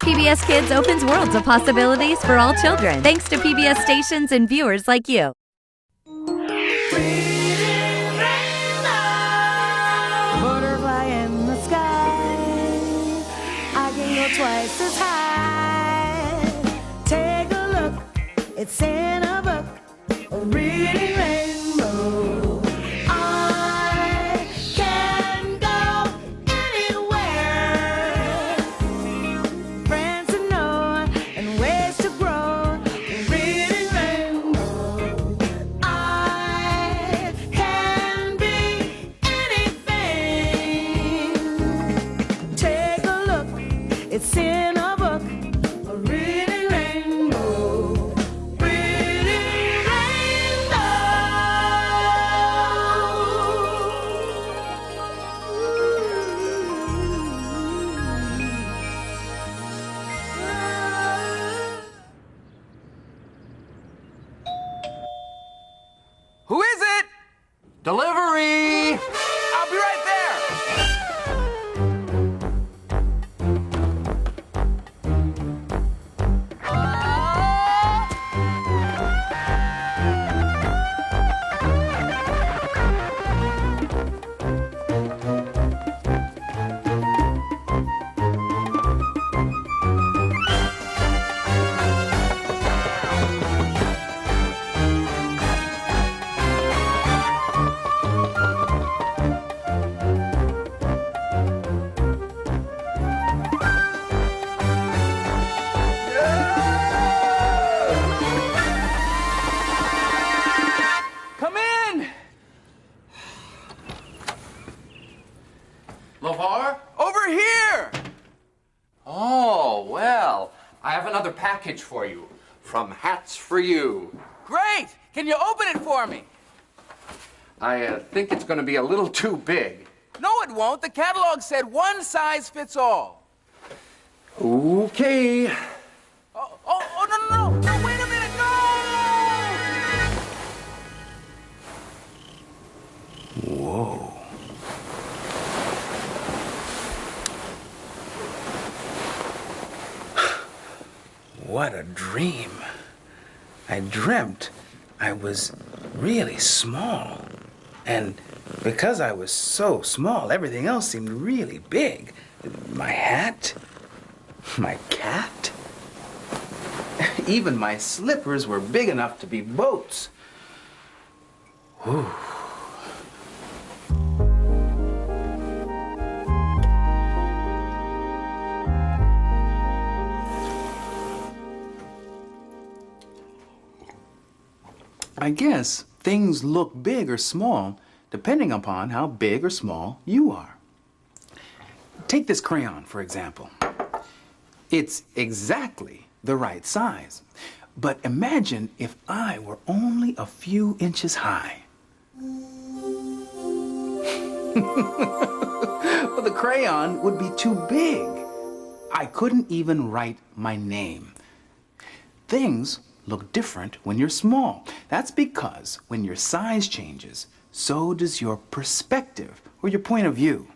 PBS Kids opens worlds of possibilities for all children, thanks to PBS stations and viewers like you. Butterfly in the sky, I can go twice as high. Take a look, it's in a book, a reading rainbow. I can go anywhere. Friends to know and ways to grow. A reading rainbow. I can be anything. Take a look, it's in a book, a reading rainbow. Reading rainbow. Who is it? Delivery! I'll be right there! Come in! LeVar? Over here! Oh, well, I have another package for you from Hats for You. Great! Can you open it for me? I think it's going to be a little too big. No, it won't. The catalog said one size fits all. Okay. Oh, no, wait a minute, no! Whoa. What a dream. I dreamt I was really small. And because I was so small, everything else seemed really big. My hat, my cat, even my slippers were big enough to be boats. Whew. I guess things look big or small depending upon how big or small you are. Take this crayon, for example. It's exactly the right size. But imagine if I were only a few inches high. Well, the crayon would be too big. I couldn't even write my name. Things look different when you're small. That's because when your size changes, so does your perspective or your point of view.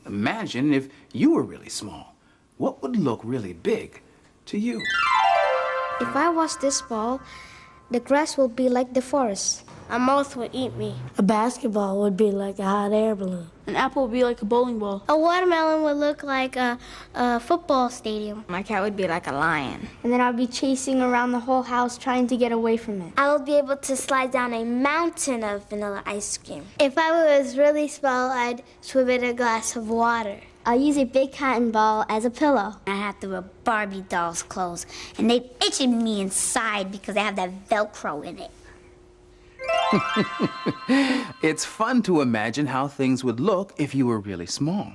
Imagine if you were really small. What would look really big to you? If I was this small, the grass would be like the forest. A moth would eat me. A basketball would be like a hot air balloon. An apple would be like a bowling ball. A watermelon would look like a football stadium. My cat would be like a lion. And then I'd be chasing around the whole house trying to get away from it. I would be able to slide down a mountain of vanilla ice cream. If I was really small, I'd swim in a glass of water. I'll use a big cotton ball as a pillow. I have to wear Barbie doll's clothes, and they itch in me inside because they have that Velcro in it. It's fun to imagine how things would look if you were really small.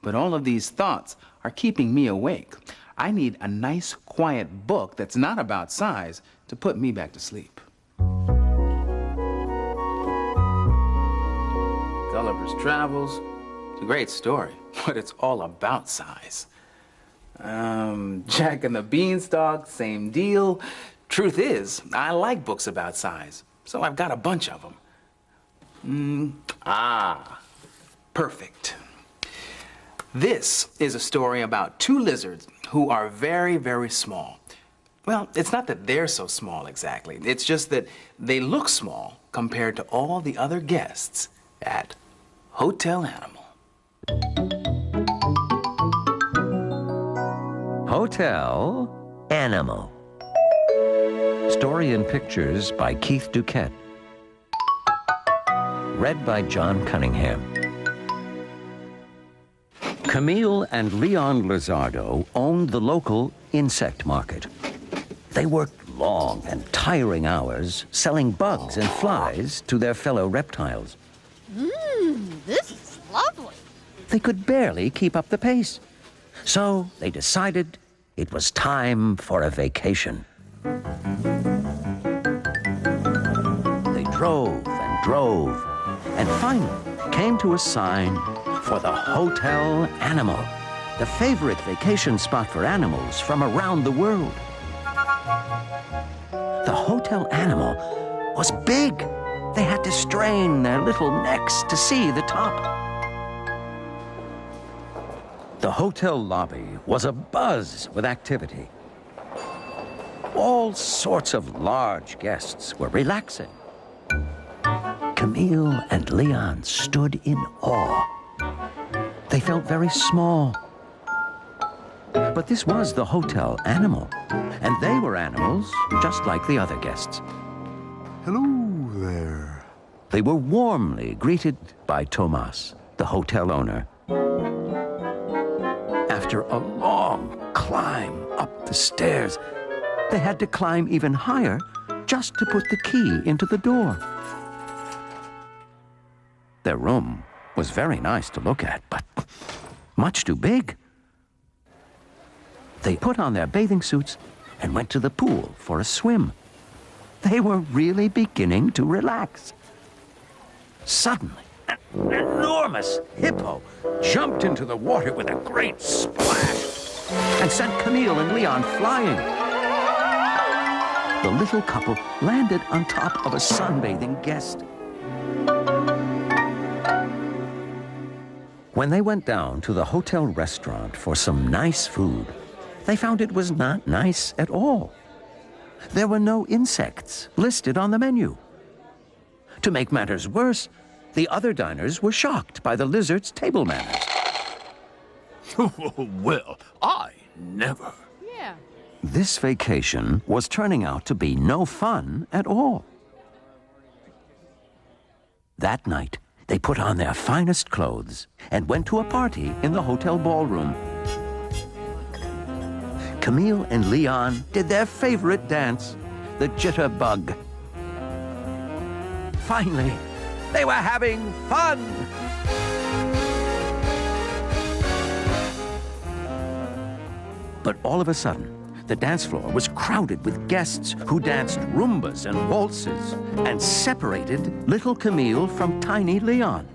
But all of these thoughts are keeping me awake. I need a nice, quiet book that's not about size to put me back to sleep. Gulliver's Travels. It's a great story, but it's all about size. Jack and the Beanstalk, same deal. Truth is, I like books about size, so I've got a bunch of them. Perfect. This is a story about two lizards who are very, very small. Well, it's not that they're so small exactly. It's just that they look small compared to all the other guests at Hotel Animal. Hotel Animal. Story and pictures by Keith Duquette. Read by John Cunningham. Camille and Leon Lizardo owned the local insect market. They worked long and tiring hours selling bugs and flies to their fellow reptiles. This is lovely. They could barely keep up the pace. So they decided it was time for a vacation. They drove and drove, and finally came to a sign for the Hotel Animal, the favorite vacation spot for animals from around the world. The Hotel Animal was big. They had to strain their little necks to see the top. The hotel lobby was abuzz with activity. All sorts of large guests were relaxing. Camille and Leon stood in awe. They felt very small. But this was the Hotel Animal, and they were animals just like the other guests. Hello there. They were warmly greeted by Tomas, the hotel owner. After a long climb up the stairs, they had to climb even higher just to put the key into the door. Their room was very nice to look at, but much too big. They put on their bathing suits and went to the pool for a swim. They were really beginning to relax. Suddenly, an enormous hippo jumped into the water with a great splash and sent Camille and Leon flying. The little couple landed on top of a sunbathing guest. When they went down to the hotel restaurant for some nice food, they found it was not nice at all. There were no insects listed on the menu. To make matters worse, the other diners were shocked by the lizard's table manners. Well, I never. Yeah. This vacation was turning out to be no fun at all. That night, they put on their finest clothes and went to a party in the hotel ballroom. Camille and Leon did their favorite dance, the jitterbug. Finally, they were having fun! But all of a sudden, the dance floor was crowded with guests who danced rumbas and waltzes and separated little Camille from tiny Leon.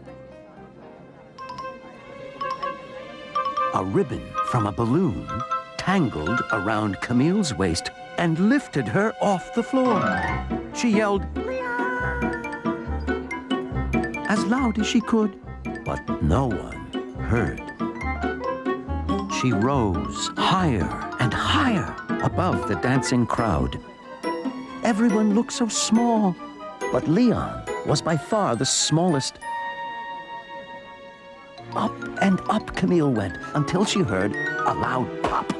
A ribbon from a balloon tangled around Camille's waist and lifted her off the floor. She yelled, "Leon!" as loud as she could, but no one heard. She rose higher and higher above the dancing crowd. Everyone looked so small, but Leon was by far the smallest. Up and up Camille went until she heard a loud pop.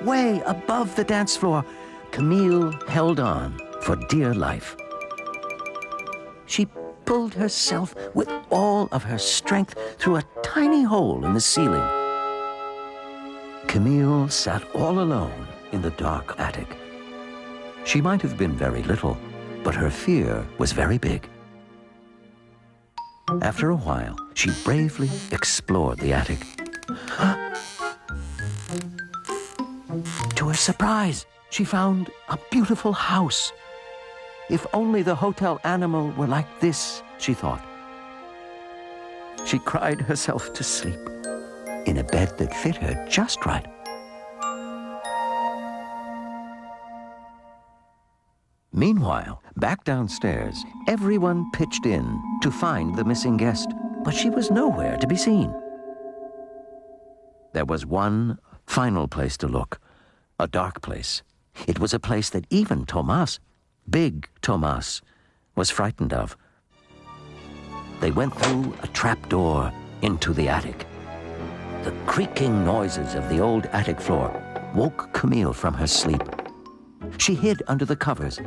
Way above the dance floor, Camille held on for dear life. She pulled herself with all of her strength through a tiny hole in the ceiling. Camille sat all alone in the dark attic. She might have been very little, but her fear was very big. After a while, she bravely explored the attic. To her surprise, she found a beautiful house. If only the hotel animal were like this, she thought. She cried herself to sleep in a bed that fit her just right. Meanwhile, back downstairs, everyone pitched in to find the missing guest, but she was nowhere to be seen. There was one final place to look, a dark place. It was a place that even Tomas, big Tomas, was frightened of. They went through a trapdoor into the attic. The creaking noises of the old attic floor woke Camille from her sleep. She hid under the covers.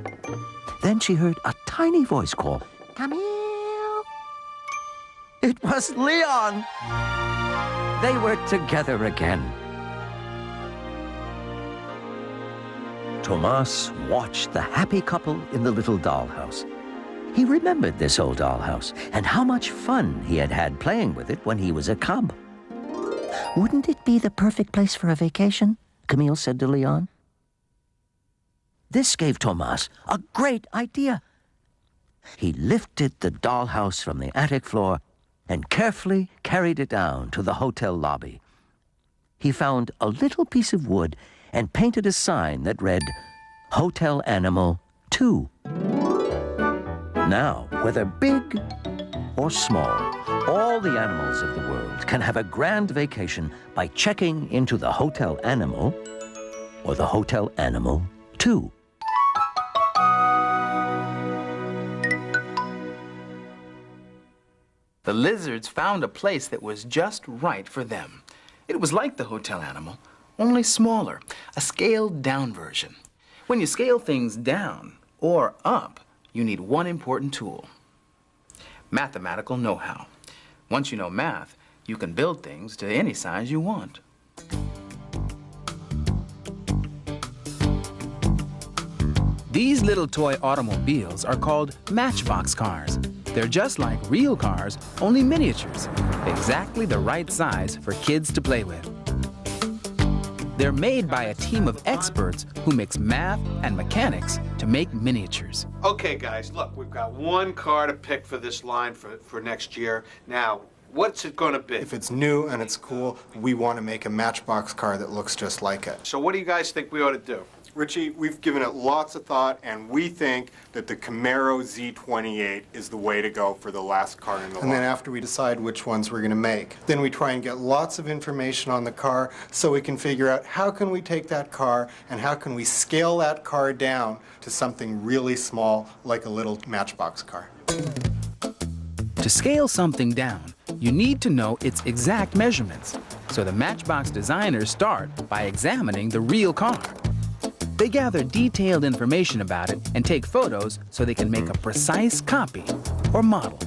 Then she heard a tiny voice call, "Camille!" It was Leon! They were together again. Tomas watched the happy couple in the little dollhouse. He remembered this old dollhouse and how much fun he had had playing with it when he was a cub. "Wouldn't it be the perfect place for a vacation?" Camille said to Leon. This gave Tomas a great idea. He lifted the dollhouse from the attic floor and carefully carried it down to the hotel lobby. He found a little piece of wood and painted a sign that read, "Hotel Animal 2. Now, whether big or small, all the animals of the world can have a grand vacation by checking into the Hotel Animal or the Hotel Animal 2. The lizards found a place that was just right for them. It was like the hotel animal, only smaller, a scaled-down version. When you scale things down or up, you need one important tool: mathematical know-how. Once you know math, you can build things to any size you want. These little toy automobiles are called matchbox cars. They're just like real cars, only miniatures, exactly the right size for kids to play with. They're made by a team of experts who mix math and mechanics to make miniatures. Okay, guys, look, we've got one car to pick for this line for next year. Now, what's it going to be? If it's new and it's cool, we want to make a matchbox car that looks just like it. So what do you guys think we ought to do? Richie, we've given it lots of thought, and we think that the Camaro Z28 is the way to go for the last car in the line. And then after we decide which ones we're going to make, then we try and get lots of information on the car so we can figure out how can we take that car and how can we scale that car down to something really small like a little matchbox car. To scale something down, you need to know its exact measurements. So the Matchbox designers start by examining the real car. They gather detailed information about it and take photos so they can make a precise copy or model.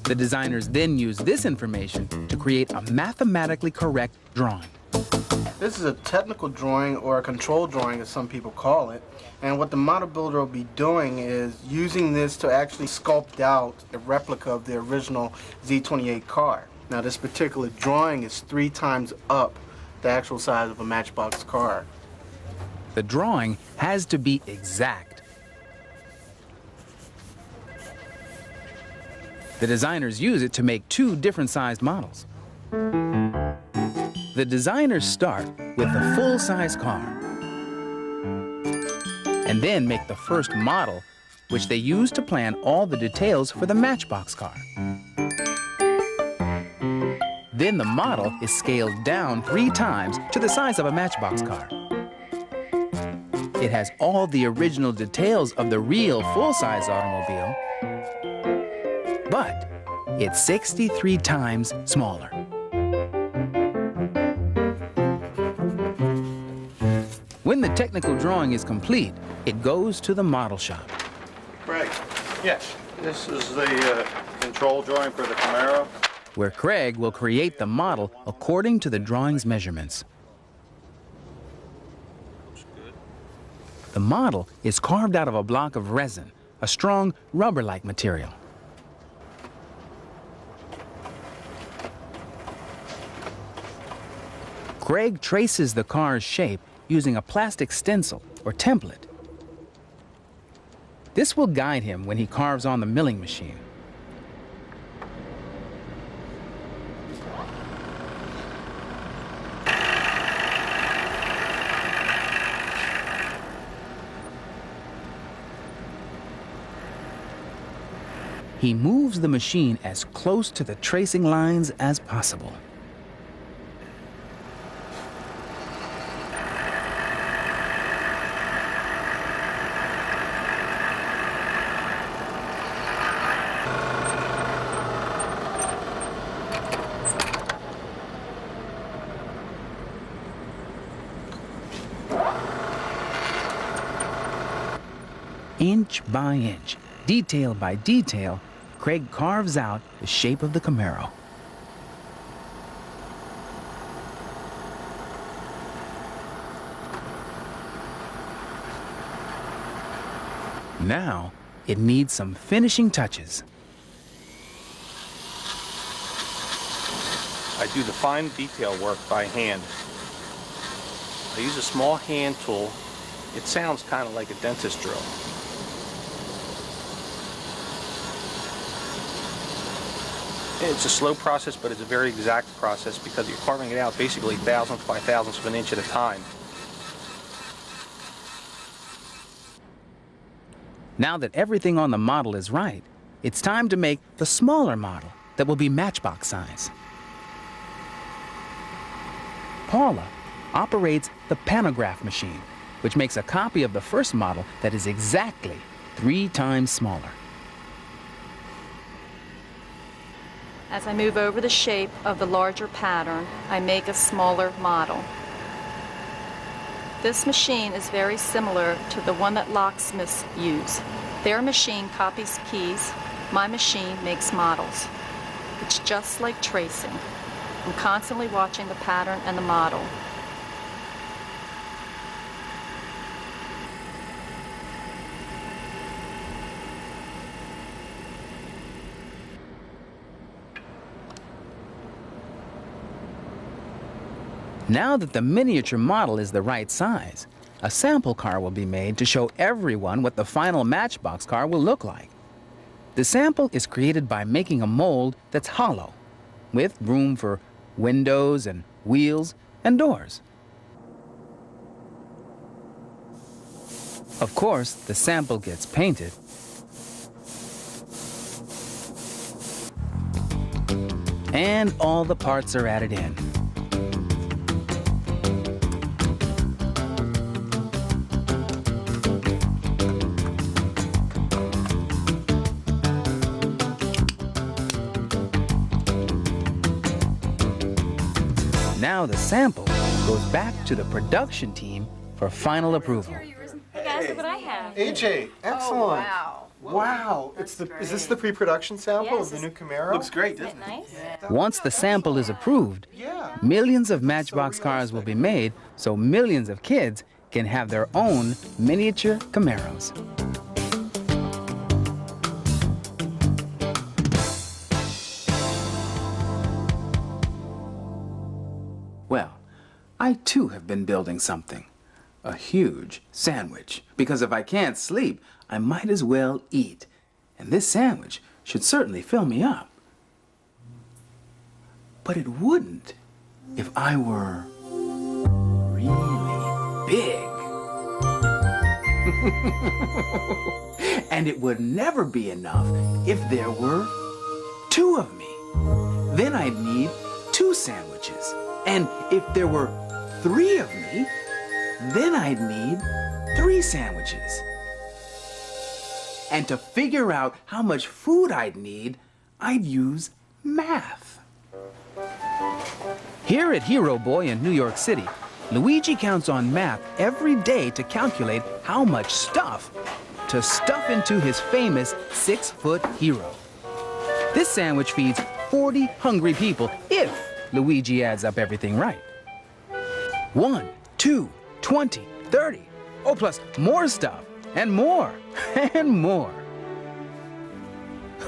The designers then use this information to create a mathematically correct drawing. This is a technical drawing, or a control drawing as some people call it. And what the model builder will be doing is using this to actually sculpt out a replica of the original Z28 car. Now this particular drawing is 3 times up the actual size of a matchbox car. The drawing has to be exact. The designers use it to make 2 different sized models. The designers start with the full-size car and then make the first model, which they use to plan all the details for the matchbox car. Then the model is scaled down 3 times to the size of a matchbox car. It has all the original details of the real full-size automobile, but it's 63 times smaller. When the technical drawing is complete, it goes to the model shop. Craig. Yes. This is the control drawing for the Camaro. Where Craig will create the model according to the drawing's measurements. The model is carved out of a block of resin, a strong rubber-like material. Craig traces the car's shape using a plastic stencil or template. This will guide him when he carves on the milling machine. He moves the machine as close to the tracing lines as possible. Inch by inch, detail by detail, Craig carves out the shape of the Camaro. Now, it needs some finishing touches. I do the fine detail work by hand. I use a small hand tool. It sounds kind of like a dentist drill. It's a slow process, but it's a very exact process because you're carving it out basically thousandths by thousandths of an inch at a time. Now that everything on the model is right, it's time to make the smaller model that will be matchbox size. Paula operates the pantograph machine, which makes a copy of the first model that is exactly 3 times smaller. As I move over the shape of the larger pattern, I make a smaller model. This machine is very similar to the one that locksmiths use. Their machine copies keys, my machine makes models. It's just like tracing. I'm constantly watching the pattern and the model. Now that the miniature model is the right size, a sample car will be made to show everyone what the final Matchbox car will look like. The sample is created by making a mold that's hollow, with room for windows and wheels and doors. Of course, the sample gets painted. And all the parts are added in. Now the sample goes back to the production team for final approval. Hey guys, look what I have. AJ, excellent. Oh, wow. Wow. Is this the pre-production sample Yes, of the new Camaro? Looks great, Isn't doesn't it it? nice? Once the sample is approved, millions of Matchbox cars will be made so millions of kids can have their own miniature Camaros. Well, I too have been building something. A huge sandwich. Because if I can't sleep, I might as well eat. And this sandwich should certainly fill me up. But it wouldn't if I were really big. And it would never be enough if there were 2 of me. Then I'd need 2 sandwiches. And if there were 3 of me, then I'd need 3 sandwiches. And to figure out how much food I'd need, I'd use math. Here at Hero Boy in New York City, Luigi counts on math every day to calculate how much stuff to stuff into his famous 6-foot hero. This sandwich feeds 40 hungry people if Luigi adds up everything right. 1, 2, 20, 30. Oh, plus more stuff, and more, and more.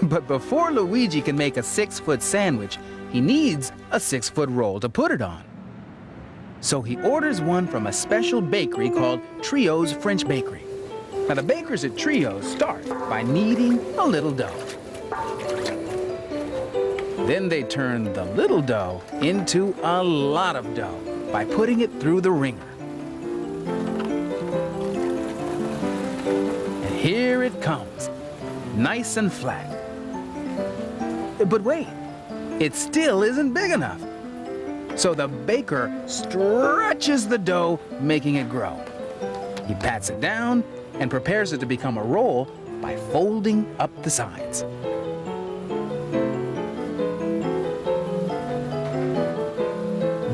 But before Luigi can make a 6-foot sandwich, he needs a 6-foot roll to put it on. So he orders one from a special bakery called Trio's French Bakery. Now the bakers at Trio's start by kneading a little dough. Then they turn the little dough into a lot of dough by putting it through the wringer. And here it comes, nice and flat. But wait, it still isn't big enough. So the baker stretches the dough, making it grow. He pats it down and prepares it to become a roll by folding up the sides.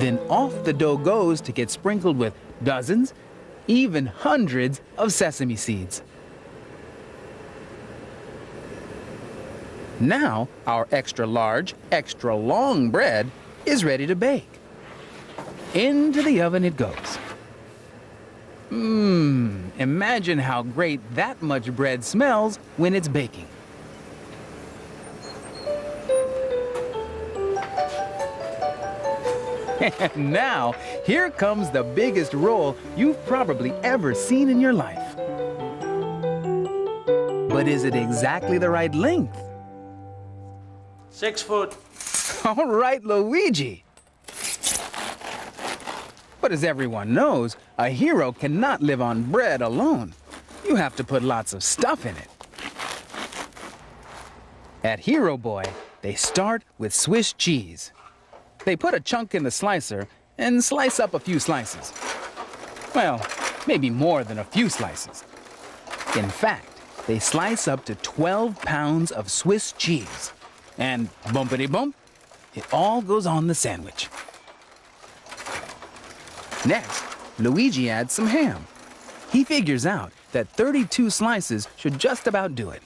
Then off the dough goes to get sprinkled with dozens, even hundreds of sesame seeds. Now, our extra large, extra long bread is ready to bake. Into the oven it goes. Imagine how great that much bread smells when it's baking. And now, here comes the biggest roll you've probably ever seen in your life. But is it exactly the right length? 6 foot. All right, Luigi. But as everyone knows, a hero cannot live on bread alone. You have to put lots of stuff in it. At Hero Boy, they start with Swiss cheese. They put a chunk in the slicer and slice up a few slices. Well, maybe more than a few slices. In fact, they slice up to 12 pounds of Swiss cheese. And bumpity-bump, it all goes on the sandwich. Next, Luigi adds some ham. He figures out that 32 slices should just about do it.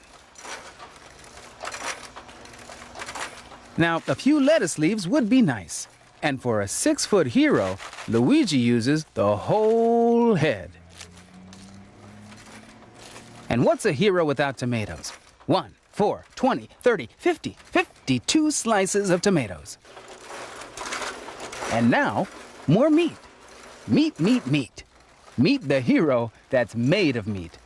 Now, a few lettuce leaves would be nice. And for a 6-foot hero, Luigi uses the whole head. And what's a hero without tomatoes? 1, 4, 20, 30, 50, 52 slices of tomatoes. And now, more meat. Meat, meat, meat. Meet the hero that's made of meat.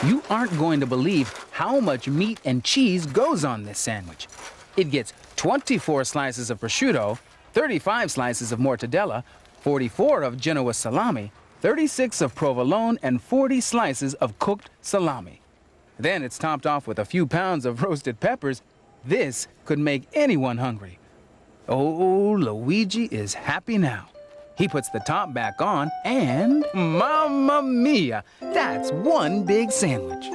You aren't going to believe how much meat and cheese goes on this sandwich. It gets 24 slices of prosciutto, 35 slices of mortadella, 44 of Genoa salami, 36 of provolone, and 40 slices of cooked salami. Then it's topped off with a few pounds of roasted peppers. This could make anyone hungry. Oh, Luigi is happy now. He puts the top back on and, mamma mia, that's one big sandwich.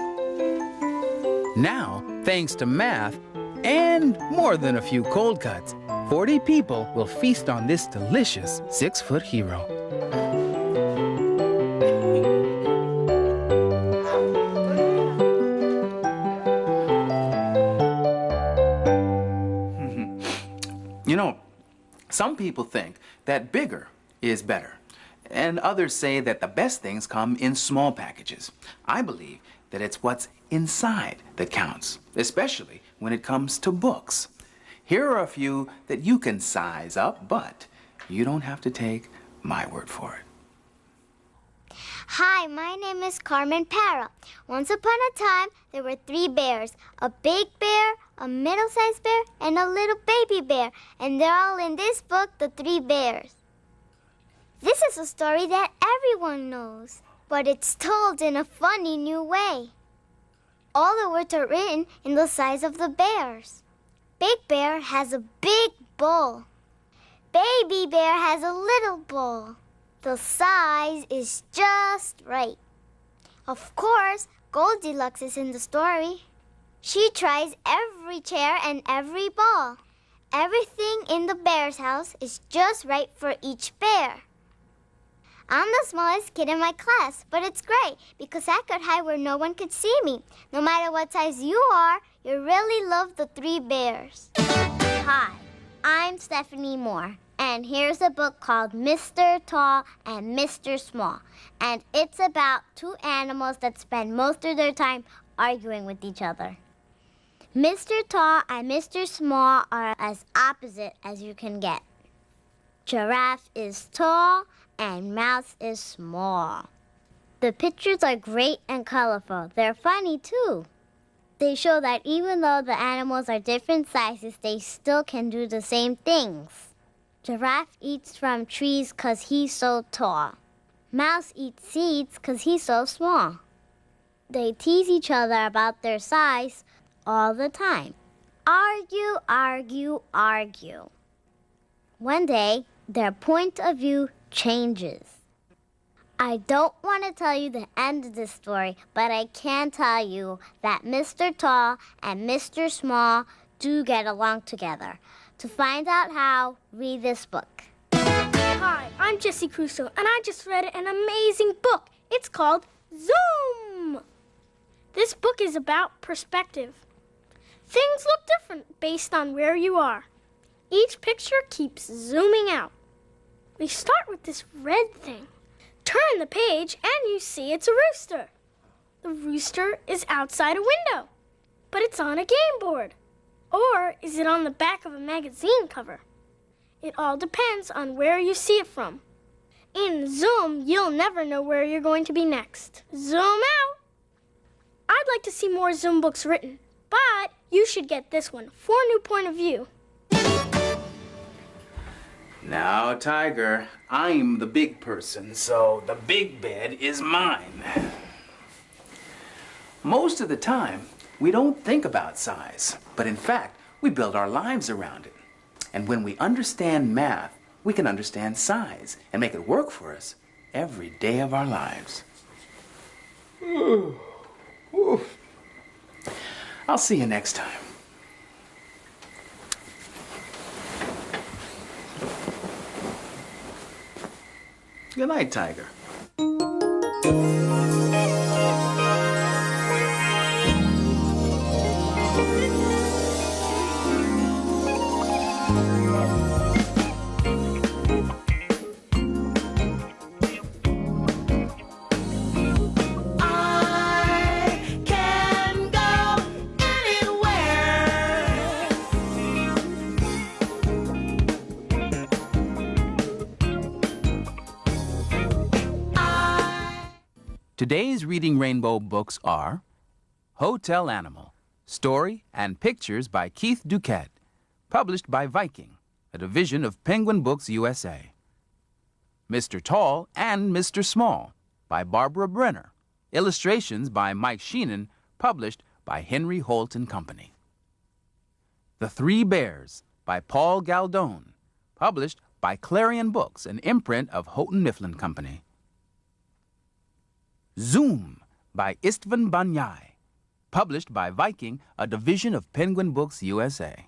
Now, thanks to math and more than a few cold cuts, 40 people will feast on this delicious 6-foot hero. You know, some people think that bigger is better, and others say that the best things come in small packages. I believe that it's what's inside that counts, especially when it comes to books. Here are a few that you can size up, but you don't have to take my word for it. Hi, my name is Carmen Parra. Once upon a time, there were 3 bears. A big bear, a middle-sized bear, and a little baby bear. And they're all in this book, The 3 Bears. This is a story that everyone knows, but it's told in a funny new way. All the words are written in the size of the bears. Big Bear has a big bowl. Baby Bear has a little bowl. The size is just right. Of course, Goldilocks is in the story. She tries every chair and every ball. Everything in the bear's house is just right for each bear. I'm the smallest kid in my class, but it's great because I could hide where no one could see me. No matter what size you are, you really love the 3 bears. Hi, I'm Stephanie Moore, and here's a book called Mr. Tall and Mr. Small, and it's about 2 animals that spend most of their time arguing with each other. Mr. Tall and Mr. Small are as opposite as you can get. Giraffe is tall and Mouse is small. The pictures are great and colorful. They're funny, too. They show that even though the animals are different sizes, they still can do the same things. Giraffe eats from trees 'cause he's so tall. Mouse eats seeds 'cause he's so small. They tease each other about their size all the time. argue, argue, argue. One day, their point of view changes. I don't want to tell you the end of this story, but I can tell you that Mr. Tall and Mr. Small do get along together. To find out how, read this book. Hi, I'm Jessie Crusoe, and I just read an amazing book. It's called Zoom. This book is about perspective. Things look different based on where you are. Each picture keeps zooming out. We start with this red thing. Turn the page and you see it's a rooster. The rooster is outside a window, but it's on a game board. Or is it on the back of a magazine cover? It all depends on where you see it from. In Zoom, you'll never know where you're going to be next. Zoom out! I'd like to see more Zoom books written, but you should get this one, 4 New Point of View. Now, Tiger, I'm the big person, so the big bed is mine. Most of the time, we don't think about size, but in fact, we build our lives around it. And when we understand math, we can understand size and make it work for us every day of our lives. I'll see you next time. Good night, Tiger. Today's Reading Rainbow books are Hotel Animal, story and pictures by Keith Duquette, published by Viking, a division of Penguin Books USA. Mr. Tall and Mr. Small, by Barbara Brenner, illustrations by Mike Sheenan, published by Henry Holt and Company. The Three Bears, by Paul Galdone, published by Clarion Books, an imprint of Houghton Mifflin Company. Zoom, by Istvan Banyai, published by Viking, a division of Penguin Books USA.